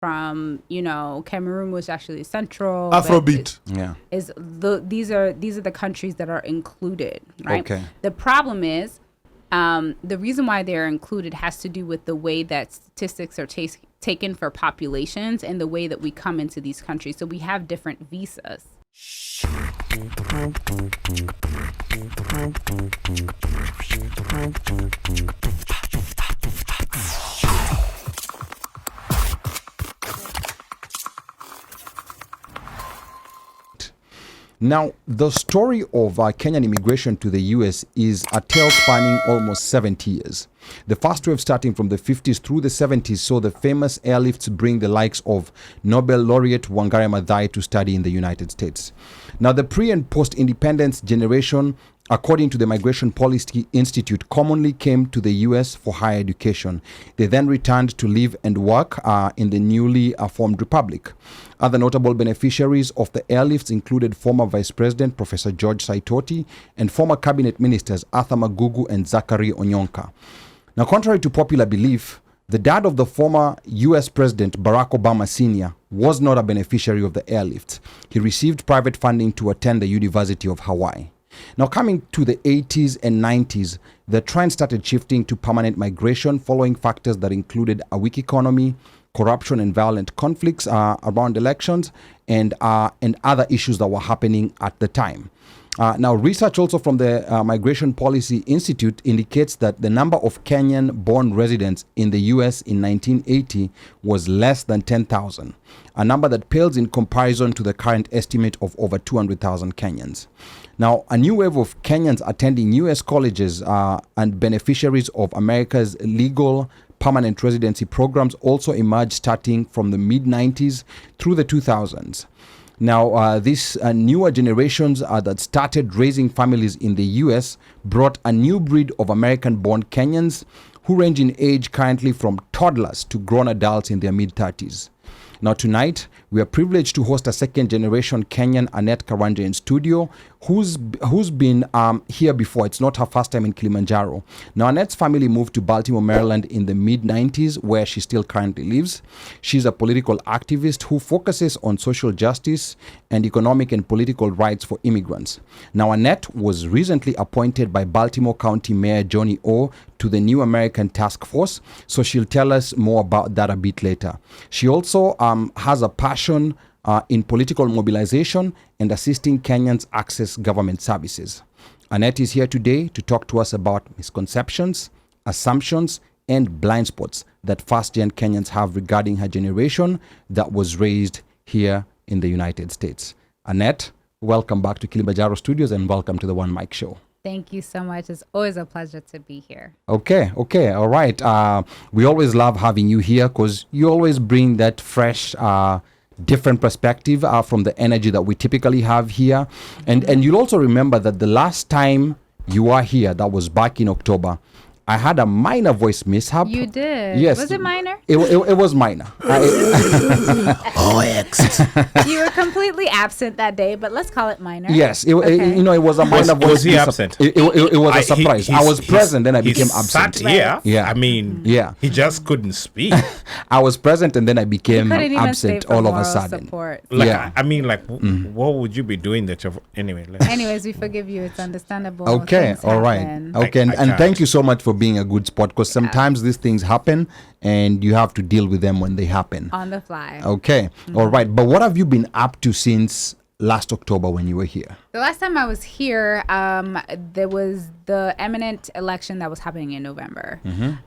from, Cameroon was actually central. Afrobeat. These are the countries that are included, right? Okay. The problem is, the reason why they're included has to do with the way that statistics are taken for populations and the way that we come into these countries. So we have different visas. Now, the story of Kenyan immigration to the U.S. is a tale spanning almost 70 years. The first wave starting from the 50s through the 70s saw the famous airlifts bring the likes of Nobel laureate Wangari Maathai to study in the United States. Now, the pre- and post-independence generation, according to the Migration Policy Institute, commonly came to the U.S. for higher education. They then returned to live and work in the newly formed republic. Other notable beneficiaries of the airlifts included former Vice President Professor George Saitoti and former cabinet ministers Arthur Magugu and Zachary Onyonka. Now, contrary to popular belief, the dad of the former U.S. President Barack Obama Sr. was not a beneficiary of the airlifts. He received private funding to attend the University of Hawaii. Now, coming to the 80s and 90s, the trend started shifting to permanent migration following factors that included a weak economy, corruption and violent conflicts around elections, and other issues that were happening at the time. Now, research also from the Migration Policy Institute indicates that the number of Kenyan-born residents in the U.S. in 1980 was less than 10,000, a number that pales in comparison to the current estimate of over 200,000 Kenyans. Now, a new wave of Kenyans attending U.S. colleges and beneficiaries of America's legal permanent residency programs also emerged starting from the mid-90s through the 2000s. Now, these newer generations that started raising families in the U.S. brought a new breed of American-born Kenyans who range in age currently from toddlers to grown adults in their mid-30s. Now, tonight, we are privileged to host a second-generation Kenyan, ANETTE Karanja, in studio, who's been here before. It's not her first time in Kilimanjaro. Now, Annette's family moved to Baltimore, Maryland in the mid-90s, where she still currently lives. She's a political activist who focuses on social justice and economic and political rights for immigrants. Now, Annette was recently appointed by Baltimore County Mayor Johnny O to the New American Task Force, so she'll tell us more about that a bit later. She also has a passion in political mobilization and assisting Kenyans access government services. Annette is here today to talk to us about misconceptions, assumptions, and blind spots that first-gen Kenyans have regarding her generation that was raised here in the United States. Annette, welcome back to Kilimanjaro Studios and welcome to the OneMicShow. Thank you so much. It's always a pleasure to be here. Okay, all right. We always love having you here because you always bring that fresh, different perspective from the energy that we typically have here. And you'll also remember that the last time you are here, that was back in October, I had a minor voice mishap. You did? Yes. Was it minor? It was minor. You were completely absent that day, but let's call it minor. Yes. It was a minor voice. Was he absent? It was a surprise. I was present, then I became absent. Sat here. Yeah. I mean, he just couldn't speak. I was present, and then I became absent all of a sudden. Support. What would you be doing that? Anyways, we forgive you. It's understandable. Okay. All right. Okay. And thank you so much for being a good sport, because sometimes these things happen and you have to deal with them when they happen. On the fly. Okay. All right. But what have you been up to since last October when you were here? The last time I was here, there was the eminent election that was happening in November.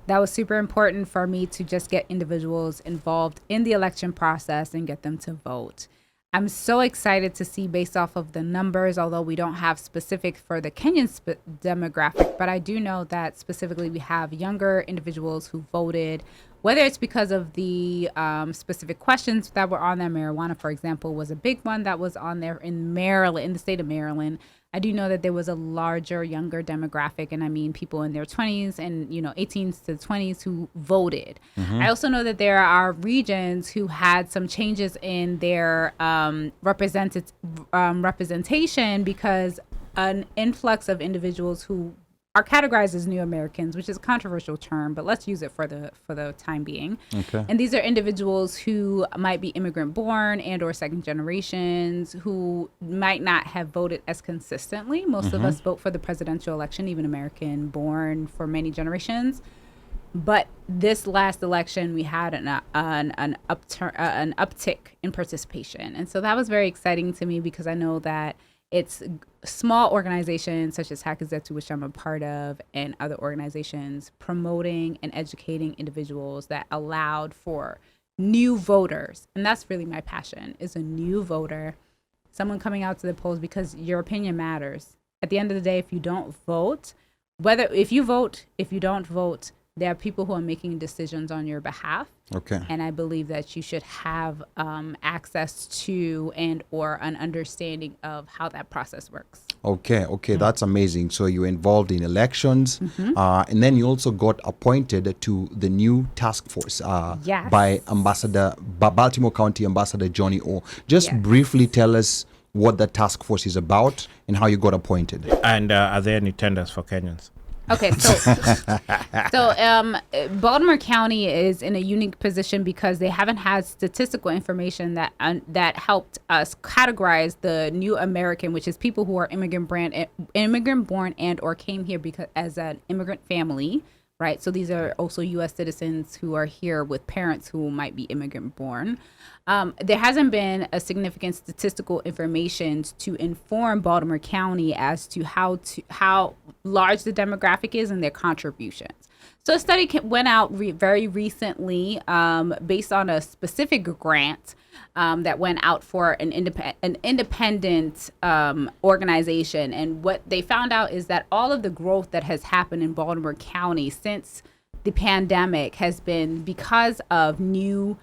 That was super important for me to just get individuals involved in the election process and get them to vote. I'm so excited to see, based off of the numbers, although we don't have specific for the Kenyan demographic, but I do know that specifically we have younger individuals who voted, whether it's because of the specific questions that were on there. Marijuana, for example, was a big one that was on there in Maryland, in the state of Maryland. I do know that there was a larger, younger demographic, and I mean people in their 20s and 18s to 20s who voted. I also know that there are regions who had some changes in their representation because an influx of individuals who are categorized as new Americans, which is a controversial term, but let's use it for the time being. Okay. And these are individuals who might be immigrant born and or second generations who might not have voted as consistently. Most of us vote for the presidential election, even American born for many generations. But this last election, we had an uptick in participation. And so that was very exciting to me because I know that it's small organizations such as Hakazetu, which I'm a part of, and other organizations promoting and educating individuals that allowed for new voters. And that's really my passion, is a new voter, someone coming out to the polls because your opinion matters. At the end of the day, if you don't vote, if you don't vote, there are people who are making decisions on your behalf. Okay. And I believe that you should have access to and or an understanding of how that process works. Okay, that's amazing. So you're involved in elections, and then you also got appointed to the new task force Yes. by Baltimore County Ambassador Johnny O. Just briefly tell us what the task force is about and how you got appointed. And are there any tenders for Kenyans? Okay, so Baltimore County is in a unique position because they haven't had statistical information that helped us categorize the new American, which is people who are immigrant born and or came here because as an immigrant family, right? So these are also U.S. citizens who are here with parents who might be immigrant born. There hasn't been a significant statistical information to inform Baltimore County as to how large the demographic is and their contributions. So a study went out very recently based on a specific grant that went out for an independent organization. And what they found out is that all of the growth that has happened in Baltimore County since the pandemic has been because of new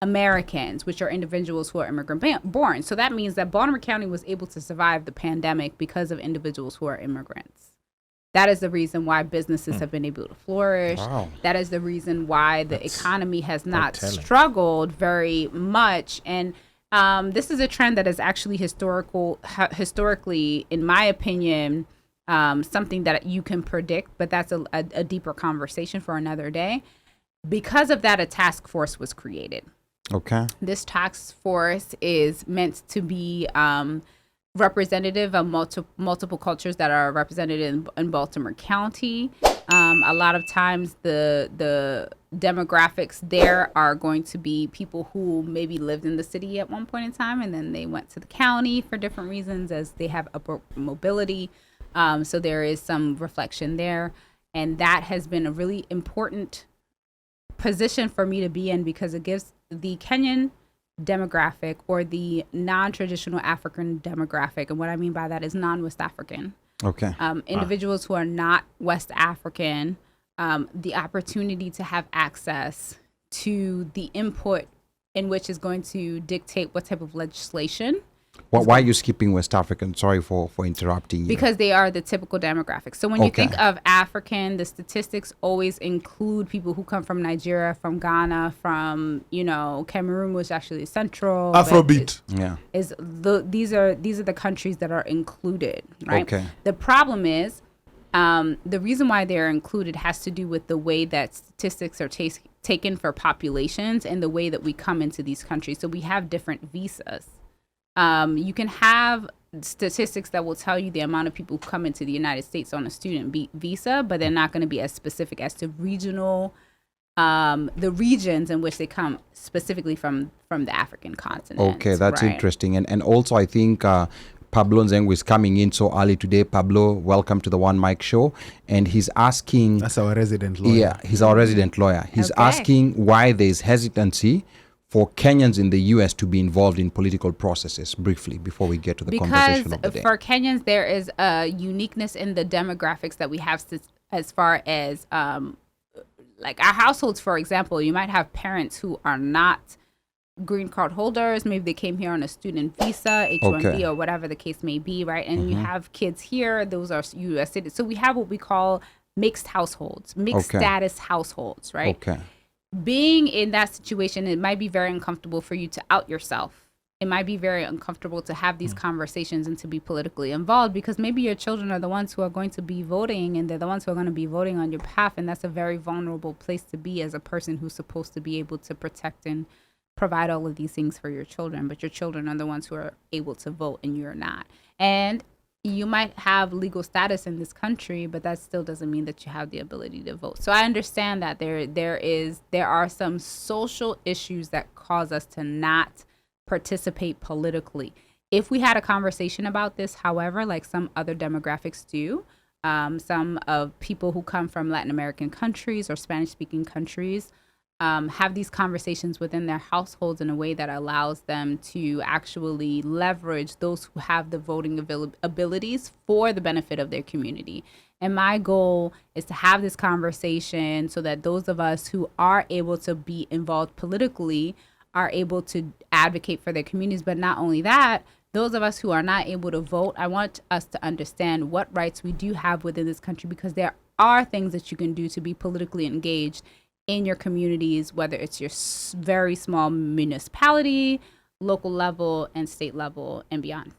Americans, which are individuals who are immigrant born. So that means that Baltimore County was able to survive the pandemic because of individuals who are immigrants. That is the reason why businesses have been able to flourish. Wow. That is the reason why the economy has not struggled very much. And this is a trend that is actually historically, in my opinion, something that you can predict, but that's a deeper conversation for another day. Because of that, a task force was created. Okay. This task force is meant to be representative of multiple cultures that are represented in Baltimore County. A lot of times the demographics there are going to be people who maybe lived in the city at one point in time and then they went to the county for different reasons as they have upward mobility. So there is some reflection there. And that has been a really important position for me to be in because it gives the Kenyan demographic or the non-traditional African demographic, and what I mean by that is non-West African. Okay. Individuals who are not West African, the opportunity to have access to the input in which is going to dictate what type of legislation. Why are you skipping West African? Sorry for interrupting you. Because they are the typical demographics. So when you think of African, the statistics always include people who come from Nigeria, from Ghana, from, Cameroon, which actually is central. Afrobeat. These are the countries that are included, right? Okay. The problem is the reason why they're included has to do with the way that statistics are taken for populations and the way that we come into these countries. So we have different visas. You can have statistics that will tell you the amount of people who come into the United States on a student visa, but they're not going to be as specific as to the regions in which they come specifically from the African continent. Okay, that's interesting. And also I think Pablo Nzengu is coming in so early today. Pablo, welcome to the OneMicShow. And he's asking... That's our resident lawyer. Yeah, he's our resident lawyer. He's asking why there's hesitancy for Kenyans in the U.S. to be involved in political processes, briefly, before we get to the conversation of the day. Because for Kenyans, there is a uniqueness in the demographics that we have as far as, like our households, for example, you might have parents who are not green card holders. Maybe they came here on a student visa, H-1B, or whatever the case may be, right? And you have kids here. Those are U.S. citizens. So we have what we call mixed households, mixed status households, right? Okay. Being in that situation, it might be very uncomfortable for you to out yourself it might be very uncomfortable to have these conversations and to be politically involved, because maybe your children are the ones who are going to be voting, and they're the ones who are going to be voting on your behalf. And that's a very vulnerable place to be as a person who's supposed to be able to protect and provide all of these things for your children. But your children are the ones who are able to vote and you're not. And you might have legal status in this country, but that still doesn't mean that you have the ability to vote. So I understand that there are some social issues that cause us to not participate politically. If we had a conversation about this, however, like some other demographics do, some of people who come from Latin American countries or Spanish-speaking countries have these conversations within their households in a way that allows them to actually leverage those who have the voting abilities for the benefit of their community. And my goal is to have this conversation so that those of us who are able to be involved politically are able to advocate for their communities. But not only that, those of us who are not able to vote, I want us to understand what rights we do have within this country, because there are things that you can do to be politically engaged in your communities, whether it's your very small municipality, local level, and state level, and beyond.